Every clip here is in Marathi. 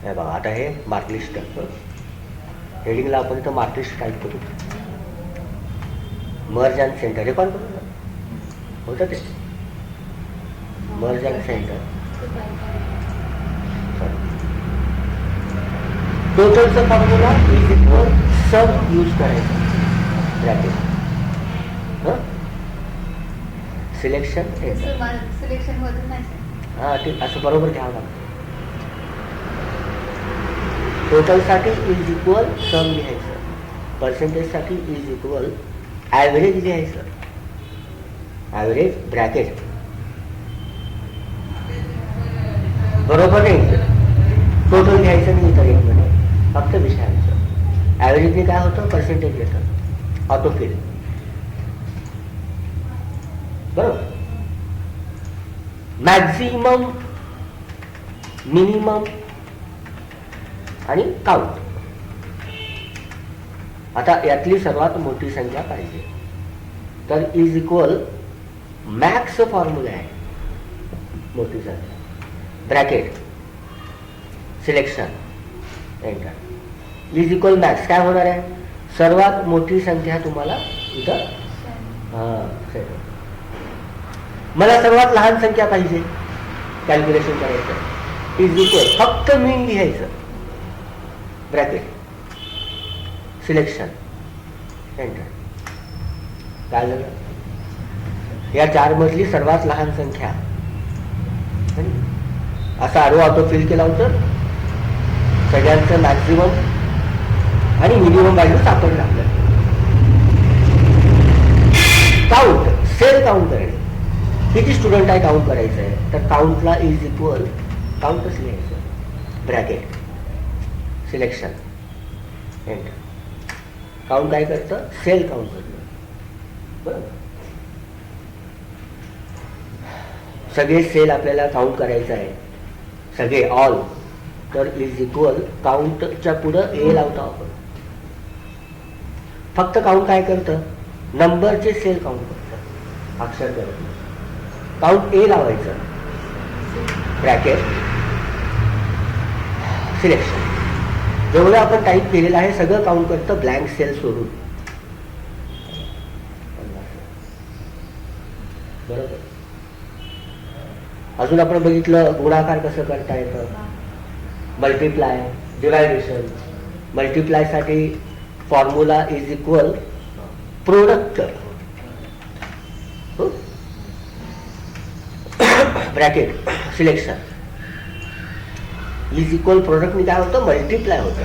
हे बघा, आता हे मार्कलिस्ट हेडिंगला आपण इथं मार्कलिस्ट टाईप करू. मर्ज अँड सेंटर हे पण करू ना, होतं ते मर्ज अँड सेंटर. टोटलचा formula is equal sum use करायचा ब्रॅकेट. सिलेक्शन हां ते असं बरोबर घ्यावं लागतं. टोटलसाठी इज इक्वल सम लिहायचं, पर्सेंटेजसाठी इज इक्वल ॲव्हरेज लिहायचं, ॲव्हरेज ब्रॅकेट. बरोबर नाही, टोटल घ्यायचं नाही इतर एकमध्ये, फक्त विषयांचं. ॲव्हरेजने काय होतं, पर्सेंटेज येतं, ऑटोफिल. बरोबर. मॅक्झिमम, मिनिमम आणि काउंट. आता यातली सर्वात मोठी संख्या पाहिजे तर इज इक्वल मॅक्स फॉर्म्युला आहे, मोठी संख्या bracket selection enter is equal max. काय होणार आहे, सर्वात मोठी संख्या तुम्हाला इथं. मला सर्वात लहान संख्या पाहिजे कॅल्क्युलेशन करायचं, इज इक्वल फक्त मीन लिहायचं, ब्रॅकेट सिलेक्शन एंटर. काय झालं, या 4 मधली सर्वात लहान संख्या असा आरो ऑटो फिल केला होतं, सगळ्यांचं मॅक्झिमम आणि मिनिमम व्हॅल्यू सापडलं आपल्याला. काउंट, सेल काउंट करणे, किती स्टुडंट आहे काउंट करायचं आहे, तर काउंटला इज इक्वल काउंटच लिहायचं, ब्रॅकेट सिलेक्शन एंटर. काउंट काय करतं, सेल काउंट करतं. बरोबर, सगळे सेल आपल्याला काउंट करायचं आहे, सगळे ऑल, तर इज इक्वल काउंटच्या पुढं ए लावतो आपण. फक्त काउंट काय करतं, नंबरचे सेल काउंट करतं, अक्षर करत. काउंट ए लावायचं, ब्रॅकेट सिलेक्शन. जेवढं आपण टाईप केलेलं आहे सगळं काउंट करतं, ब्लँक सेल सोडून. बरोबर. अजून आपण बघितलं गुणाकार कसं करता येतं, मल्टिप्लाय, डिवायडेशन. मल्टिप्लायसाठी formula is equal product bracket selection is equal प्रोडक्टने काय होतं, मल्टिप्लाय होतं,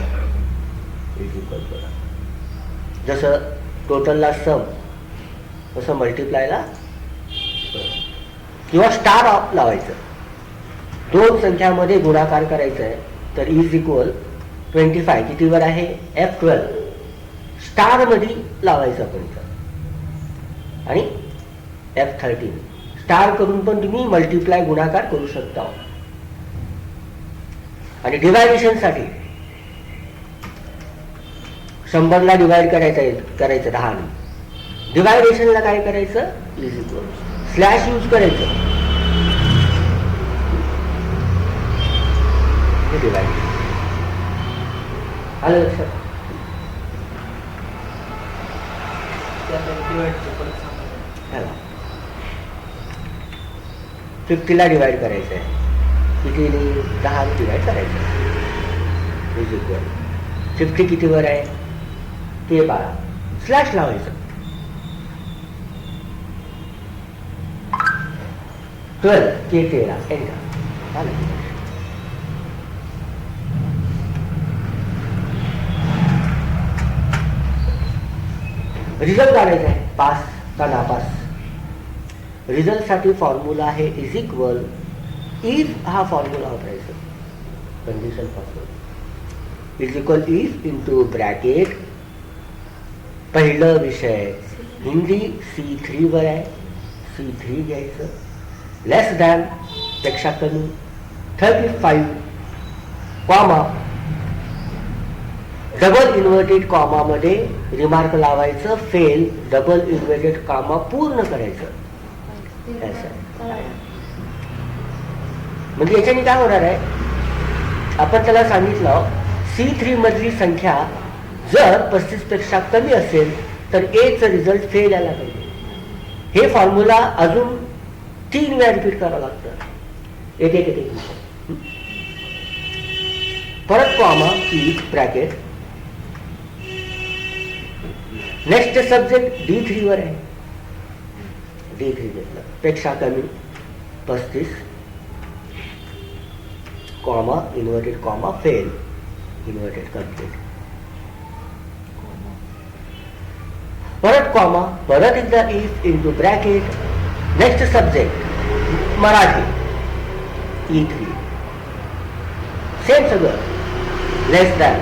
इज इक्वल प्रोडक्ट. जसं टोटलला सम तसं मल्टिप्लायला किंवा स्टार ऑफ लावायचं. 2 संख्यामध्ये गुणाकार करायचा आहे तर इज इक्वल 25 कितीवर आहे, F12 स्टार मध्ये लावायचं आपण इथं, आणि F13 स्टार करून पण तुम्ही मल्टिप्लाय गुणाकार करू शकता. आणि डिवायडेशन साठी 100ला डिवाइड करायचं 10ने. डिवायडेशनला काय करायचं, इज इक्वल स्लॅश यूज करायचं, डिवाइड. आलं लक्षात. 50ला डिवाइड करायचं आहे, किती 10 डिवाइड करायचं, इज इक्वल 50 कितीवर आहे, ते 12 स्लॅश लावायचं, 12 ते 13 एंटर. आलं. रिझल्ट काढायचा आहे, पास का नापास. रिझल्टसाठी फॉर्म्युला आहे इज इक्वल इफ, हा फॉर्म्युला वापरायचा, condition formula is equal if into bracket. पहिलं विषय हिंदी C3 वर आहे, C3 घ्यायचं, लेस दॅन पेक्षा कमी 35 कॉमा, डबल इन्व्हर्टेड कॉमा मध्ये रिमार्क लावायचं, फेल, डबल इन्व्हर्टेड कॉमा पूर्ण करायचं. म्हणजे याच्याने काय होणार आहे, आपण त्याला सांगितलं C3 मधली संख्या जर 35 पेक्षा कमी असेल तर Aचं रिझल्ट फेल यायला पाहिजे. हे फॉर्म्युला अजून 3 वेळा रिपीट करावं लागतं. एक एक एक परत कॉमा की ब्रॅकेट. नेक्स्ट सब्जेक्ट D3 वर आहे. D3 घेतलं पेक्षा कमी 35 comma inverted comma fail inverted complete. परत कॉमा परत एकदा if into bracket. Next subject Marathi E3 same सगळं less than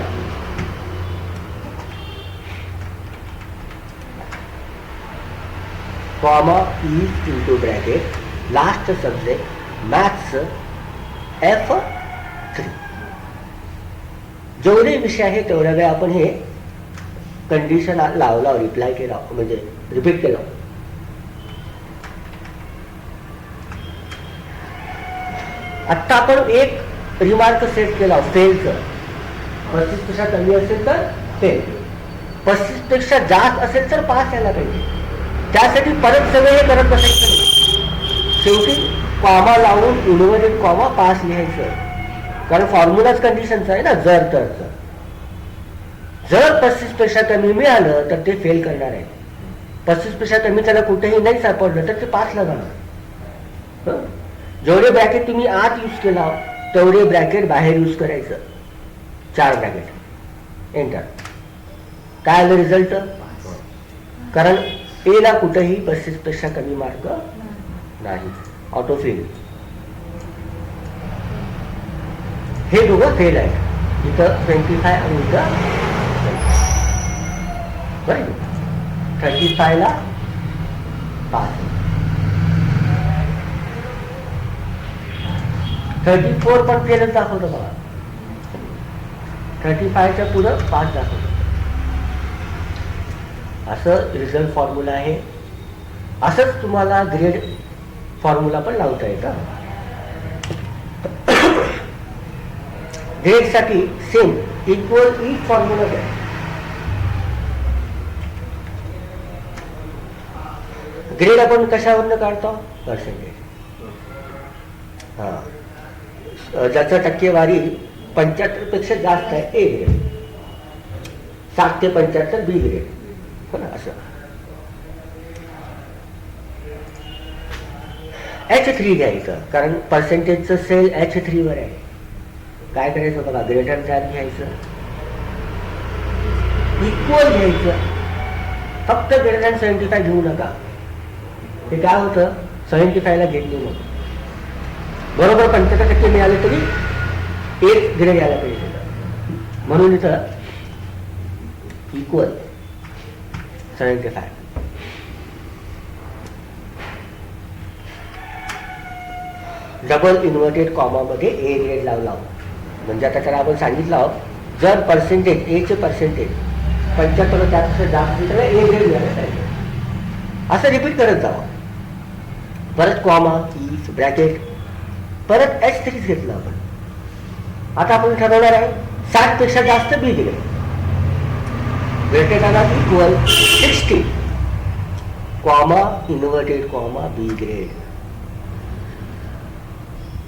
comma if into bracket last subject maths F3. जेवढे विषय आहे तेवढ्या वेळा आपण हे कंडिशन लावला रिप्लाय केला म्हणजे रिपीट केलं. आता आपण एक रिमार्क सेट केला फेलचं. 35 पेक्षा कमी असेल तर फेल, 35 पेक्षा जास्त असेल तर पास यायला पाहिजे. त्यासाठी परत सगळं हे करत बसायचं नाही. शेवटी कॉमा लावून इन्व्हर्टेड कॉमा पास लिहायचं. कारण फॉर्म्युलाच कंडिशनचा आहे ना जर तरचं. जर 35 पेक्षा कमी मिळालं तर ते फेल करणार आहे. 35 पेक्षा कमी त्याला कुठेही नाही सापडलं तर ते पासला जाणार. जेवढे ब्रॅकेट तुम्ही आत यूज केला तेवढे ब्रॅकेट बाहेर यूज करायचं. 4 ब्रॅकेट एंटर. काय आलं रिझल्ट? कारण ए ला कुठेही 35 पेक्षा कमी मार्क नाही. ऑटोफिल. हे दोघं फेल आहे. इथं 25 आणि इथं बरं 35 ला पास. 34 पण फेलच दाखवतो बघा. 35च्या पुढं 5 दाखवतो. असं रिझल्ट फॉर्म्युला आहे. असंच तुम्हाला ग्रेड फॉर्म्युला पण लावता येतं. ग्रेड साठी सेम इक्वल ई फॉर्म्युला आहे. ग्रेड आपण कशावरनं काढतो? पर्सेंटेज. हा ज्याचं टक्केवारी 75 पेक्षा जास्त आहे ए ग्रेड, 60 ते 75 बी ग्रेड. हो ना. असं H3 घ्यायचं कारण पर्सेंटेजचं सेल H3 वर आहे. काय करायचं बघा, ग्रेटर दॅन घ्यायचं, इक्वल घ्यायचं. फक्त ग्रेटर दॅन 75 घेऊ नका. ते काय होतं 75 ला घेतली मग बरोबर 75% मिळाले तरी एक ग्रेड यायला पाहिजे. म्हणून इथं इक्वल 75. डबल इन्व्हर्टेड कॉमा मध्ये ए ग्रेड लावला. म्हणजे आता त्याला आपण सांगितलं आहोत जर पर्सेंटेज एचे पर्सेंटेज 75 त्यापेक्षा जास्त तर ए ग्रेड मिळायला पाहिजे. असं रिपीट करत जावं. परत कॉमा इफ ब्रॅकेट परत H3 घेतलं आपण. आता आपण ठरवणार आहे 60 पेक्षा जास्त बी ग्रेड. ग्रेटेड आला equal 60 comma inverted comma B grade.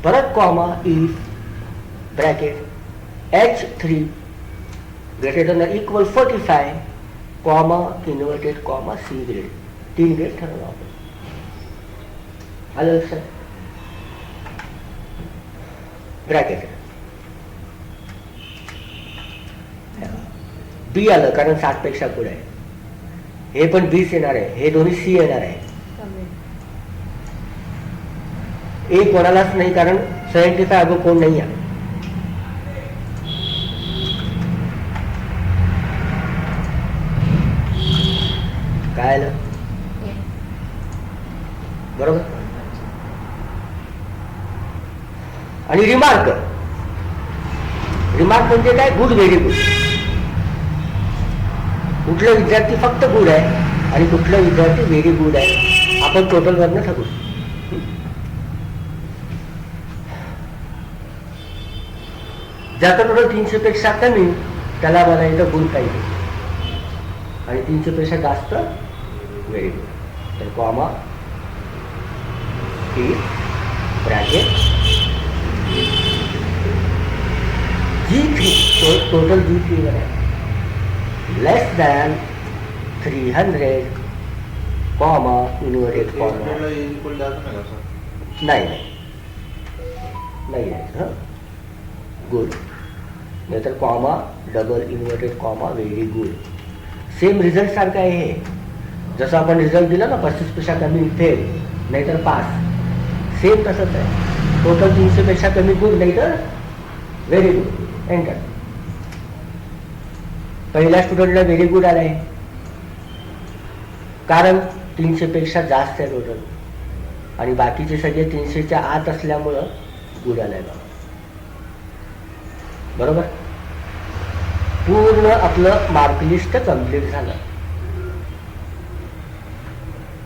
परत comma if bracket H3 greater than equal 45 comma inverted comma C grade. 3 grade ठरवलं आपण. आलं लक्षात? ब्रॅकेट बी आलं कारण 60 पेक्षा पुढे आहे. हे पण बीच येणार आहे. हे दोन्ही सी येणार आहे. ए कोणालाच नाही कारण 75 अगो कोण नाही आहे. काय आलं? बरोबर. आणि रिमार्क. रिमार्क म्हणजे काय? Good very good. कुठला विद्यार्थी फक्त गुड आहे आणि कुठला विद्यार्थी व्हेरी गुड आहे आपण टोटल वरनं ठरवू. ज्याचा टोटल 300 पेक्षा कमी त्याला म्हणायचं गुड पाहिजे, आणि 300 पेक्षा जास्त व्हेरी गुड. तर comma bracket G3 total G3 वर आहे, लेस दॅन 300 कॉमा इन्व्हर्टेड कॉमा नाही आहे गुड, नाहीतर comma double inverted comma very good. Same result सारखं आहे हे. जसं आपण रिझल्ट दिला ना 35 पेक्षा कमी फेल नाहीतर पास, सेम तसंच आहे. टोटल 300 पेक्षा कमी गुड नाहीतर व्हेरी गुड. एंटर. पहिल्या स्टुडंटला व्हेरी गुड आलाय कारण 300 पेक्षा जास्त आहे टोटल, आणि बाकीचे सगळे 300च्या आत असल्यामुळं गुड आलाय बाबा. बरोबर. पूर्ण आपलं मार्क लिस्ट कम्प्लीट झालं.